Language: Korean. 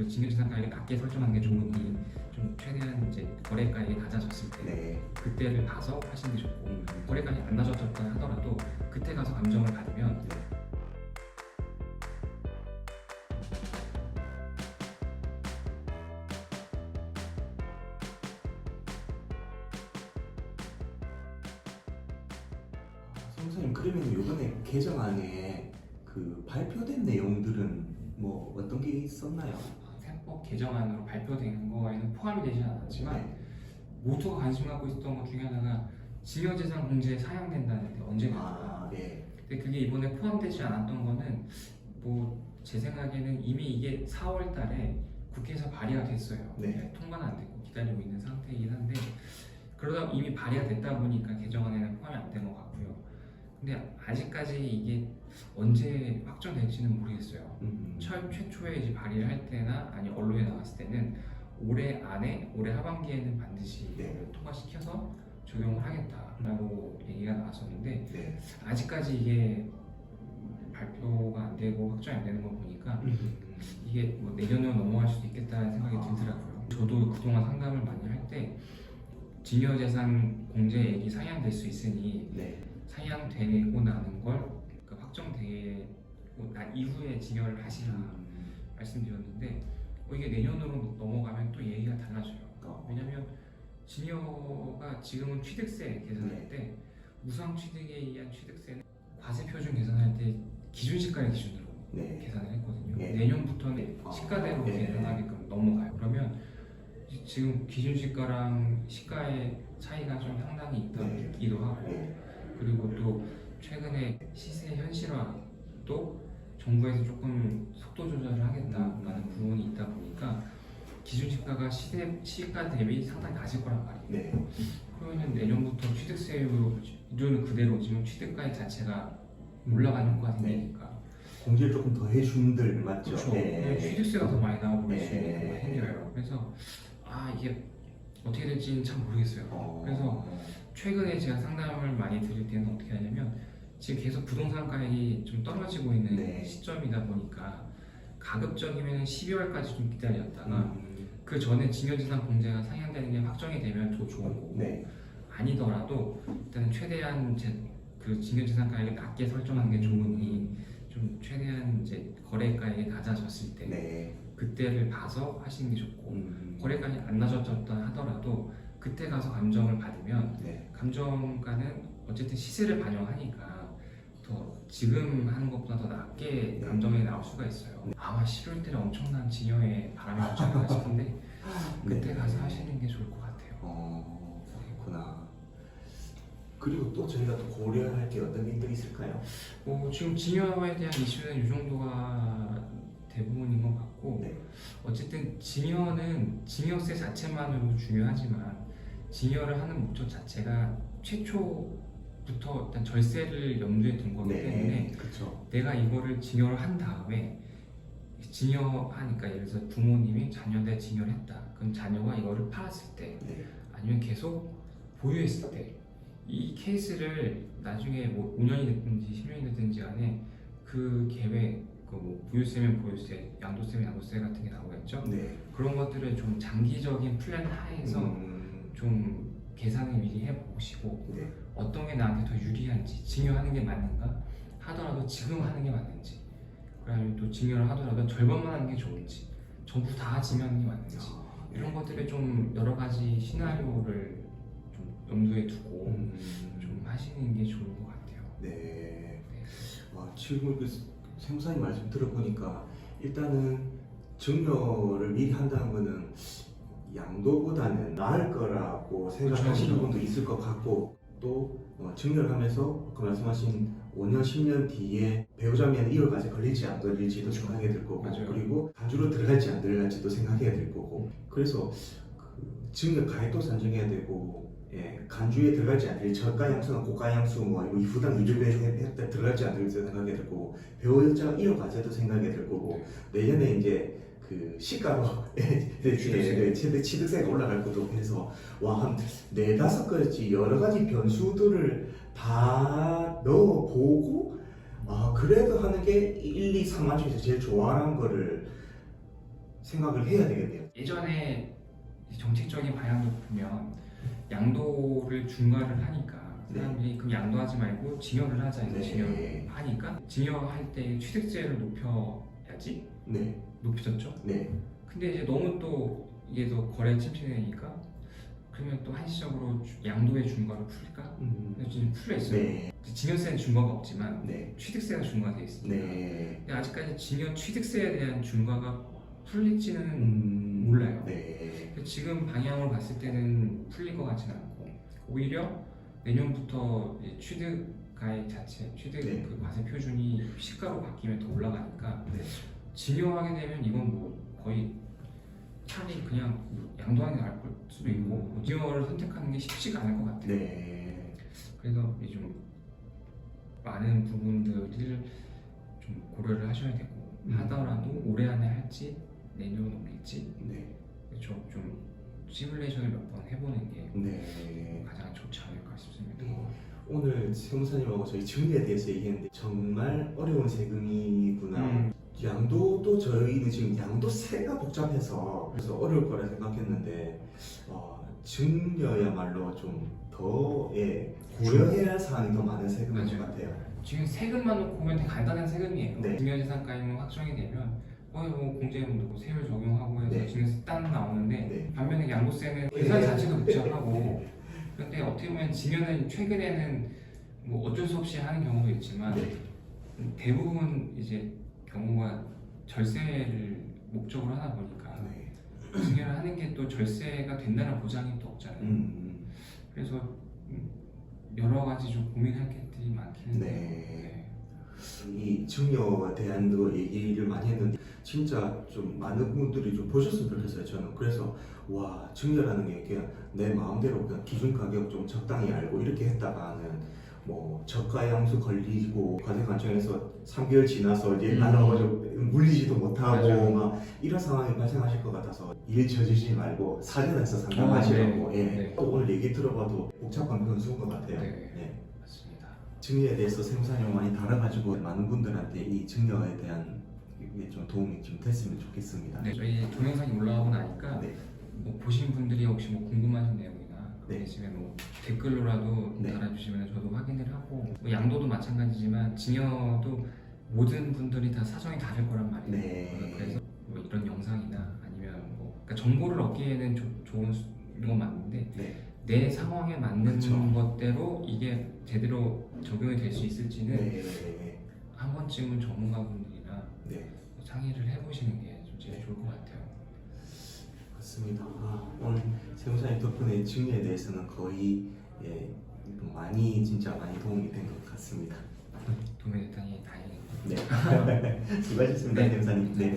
그 징계재산가액을 낮게 설정하는 게 좋으니 좀 최대한 이제 거래가액이 낮아졌을 때 그때를 봐서 하시는 게 좋고, 거래가액이 안 낮아졌다 하더라도 그때 가서 감정을 받으면 선생님, 그러면 이번에 개정안에 그 발표된 내용들은 뭐 어떤 게 있었나요? 세법 개정안으로 발표된 거에는 포함이 되지 않았지만 모두가 관심 갖고 있었던 것 중에 하나가 징여재산 공제에 사용된다는데 언제가 네. 근데 그게 이번에 포함되지 않았던 거는 뭐 제 생각에는 이미 이게 4월 달에 국회에서 발의가 됐어요. 네. 통과는 안 됐고 기다리고 있는 상태이긴 한데, 그러다 이미 발의가 됐다 보니까 개정안에는 포함이 안 된 것 같고요. 근데 아직까지 이게 언제 확정될지는 모르겠어요. 최초에 이제 발의를 할 때나 아니 언론에 나왔을 때는 올해 안에, 올해 하반기에는 반드시 통과시켜서 적용을 하겠다라고 얘기가 나왔었는데 아직까지 이게 발표가 안 되고 확정이 안 되는 거 보니까 이게 뭐 내년으로 넘어갈 수도 있겠다는 생각이 들더라고요. 저도 그동안 상담을 많이 할 때 징여재산 공제액이 상향될 수 있으니 상향되고 나는 걸 확정되고 난 이후에 징여를 하시라 말씀드렸는데 이게 내년으로 넘어가면 또 얘기가 달라져요. 왜냐면 징여가 지금은 취득세 계산할 때 무상 취득에 의한 취득세는 과세표준 계산할 때 기준시가를 기준으로 계산을 했거든요. 내년부터는 시가대로 계산하게끔 넘어가요. 그러면 지금 기준시가랑 시가의 차이가 좀 상당히 있기도 하고, 그리고 또 최근에 시세 현실화도 정부에서 조금 속도 조절을 하겠다라는 부분이 있다 보니까 기준시가가 시가 대비 상당히 낮을 거란 말이에요. 그러면 내년부터 취득세율은 그대로지만 취득가액 자체가 올라가는 효과가 생기니까 공제를 조금 더 해준들 맞죠? 그렇죠. 취득세가 더 많이 나오고 수 있는 경우가 생겨요. 그래서 이게 어떻게 될지는 참 모르겠어요. 그래서 최근에 제가 상담을 많이 드릴 때는 어떻게 하냐면, 지금 계속 부동산 가격이 좀 떨어지고 있는 시점이다 보니까 가급적이면 12월까지 좀 기다렸다가 그 전에 징여재산 공제가 상향되는 게 확정이 되면 더 좋은 거고, 아니더라도 일단 최대한 그 징여재산 가액을 낮게 설정하는 게 좋으니 좀 최대한 이제 거래가액이 낮아졌을 때 그때를 봐서 하시는 게 좋고, 거래가액이 안 낮아졌다 하더라도 그때 가서 감정을 받으면 감정가는 어쨌든 시세를 반영하니까 더 지금 하는 것보다 더 낮게 감정이 나올 수가 있어요. 아마 11월 달에 엄청난 징여의 바람이 불지 않을까 싶은데 그때 가서 하시는 게 좋을 것 같아요. 그렇구나. 그리고 또 저희가 또 고려할 게 어떤 게 있을까요? 지금 징여에 대한 이슈는 이 정도가 대부분인 것 같고, 어쨌든 징여는 징여세 자체만으로도 중요하지만 징여를 하는 목적 자체가 최초부터 일단 절세를 염두에 둔 거기 때문에 내가 이거를 징여를 한 다음에 징여하니까, 예를 들어서 부모님이 자녀한테 징여를 했다. 그럼 자녀가 이거를 팔았을 때 아니면 계속 보유했을 때 이 케이스를 나중에 뭐 5년이 됐든지 10년이 됐든지 간에 그 계획, 뭐 보유세면 보유세, 양도세면 양도세 같은 게 나오겠죠. 그런 것들을 좀 장기적인 플랜 하에서 좀 계산을 미리 해보시고 어떤 게 나한테 더 유리한지, 징여하는 게 맞는가 하더라도 지금 하는 게 맞는지, 그다음에 또 징여를 하더라도 절반만 하는 게 좋은지, 전부 다 징여하는 게 맞는지, 이런 것들을 좀 여러 가지 시나리오를 좀 염두에 두고 좀 하시는 게 좋을 것 같아요. 지금 세무사님 말씀 들어보니까 일단은 증여를 미리 한다는 거는 양도보다는 나을 거라고 생각하시는 분도 있을 것 같고, 또 증여를 하면서 그 말씀하신 5년, 10년 뒤에 배우자면 이월까지 걸릴지 안 걸릴지도 생각하게 될 거고, 그리고 단주로 들어갈지 안 들어갈지도 생각해야 될 거고, 그래서 그 증여 가액도 산정해야 되고, 간주에 들어갈지 안 들어갈지, 저가 양수나 고가 양수, 뭐 이후당 이주에 들어갈지 안 들어갈지 생각해야 될 거고, 배우자가 이월까지도 생각해야 될 거고, 내년에 이제 그 시가로 최대 취득세가 올라갈 것도 해서 한 4-5가지 여러 가지 변수들을 다 넣어보고 그래도 하는 게 1, 2, 3만 중에서 제일 좋아하는 거를 생각을 해야 되겠네요. 예전에 정책적인 방향도 보면 양도를 중과를 하니까 사람들이 그럼 양도하지 말고 징여를 하자 해서 네. 징여를 하니까 징여할 때 취득세를 높여야지 네, 높여졌죠. 네, 근데 이제 너무 또 이게 더 거래 침체되니까 그러면 또 한시적으로 양도의 중과를 풀까? 근데 지금 풀려 있어요. 네, 징여세는 중과가 없지만 네, 취득세가 중과돼 있습니다. 네. 근데 아직까지 징여 취득세에 대한 중과가 풀릴지는 몰라요. 네, 지금 방향으로 봤을 때는 풀릴 것 같지는 않고 오히려 내년부터 이제 취득가액 자체, 취득 네. 그 과세 표준이 시가로 바뀌면 더 올라가니까 네. 징여하게 되면 이건 뭐 거의 차라리 그냥 양도하는 게 나을 수도 있고 뭐 징여를 선택하는 게 쉽지가 않을 것 같아요. 네. 그래서 이제 좀 많은 부분들을 좀 고려를 하셔야 되고 하더라도 올해 안에 할지 내년 올릴지 네. 그렇죠. 좀 시뮬레이션을 몇 번 해보는 게 네. 가장 좋지 않을까 싶습니다. 오늘 세무사님하고 저희 증여에 대해서 얘기했는데 정말 어려운 세금이구나. 양도도 저희는 지금 양도세가 복잡해서 그래서 어려울 거라 생각했는데 증여야말로 좀 더 고려해야 할 사안이 더 많은 세금인 것 맞아요. 같아요. 지금 세금만 놓고 보면 되게 간단한 세금이에요. 네. 증여재산가액만 확정이 되면 뭐 공제금도 세율 적용하고 해서 네. 증여세 딱 나오는데 네. 반면에 양도세는 네. 예산 자체도 복잡하고 그런데 어떻게 보면 증여는 최근에는 뭐 어쩔 수 없이 하는 경우도 있지만 네. 대부분 이제 경우가 절세를 목적으로 하다 보니까 네. 증여를 하는 게 또 절세가 된다는 보장이 또 없잖아요. 그래서 여러 가지 좀 고민할 것들이 많긴 네. 해요. 이 증여에 대한 거 얘기를 많이 했는데 진짜 좀 많은 분들이 좀 보셨으면 좋겠어요. 저는 그래서 와 증여라는 게 그냥 내 마음대로 그냥 기준 가격 좀 적당히 알고 이렇게 했다가는 뭐 저가 양수 걸리고 과세관청에서 3개월 지나서 이제 날라와가지고 물리지도 못하고 맞아요. 막 이런 상황이 발생하실 것 같아서 일 저지르지 말고 사전에서 상담하시라고. 네. 예. 네. 또 오늘 얘기 들어봐도 복잡한 변수인 것 같아요. 네. 예. 맞습니다. 증여에 대해서 세무사님 많이 다뤄가지고 많은 분들한테 이 증여에 대한 이게 좀 도움이 좀 됐으면 좋겠습니다. 네, 저희 동영상이 올라오고 나니까 네. 뭐 보신 분들이 혹시 뭐 궁금하신 내용이나 네. 계시면 뭐 댓글로라도 네. 달아주시면 저도 확인을 하고 뭐 양도도 마찬가지지만 징여도 모든 분들이 다 사정이 다를 거란 말이에요. 네. 그래서 뭐 이런 영상이나 아니면 뭐 그러니까 정보를 얻기에는 좋은 건 맞는데 네. 내 상황에 맞는 그쵸. 것대로 이게 제대로 적용이 될 수 있을지는 네. 한 번쯤은 전문가분들이랑 네. 상의를 해보시는 게 좀 제일 좋을 것 같아요. 맞습니다. 오늘 세무사님 덕분에 증여에 대해서는 거의 많이 진짜 많이 도움이 된 것 같습니다. 도움이 됐다니 다행입니다. 네. 수고하셨습니다, 네. 세무사님. 네.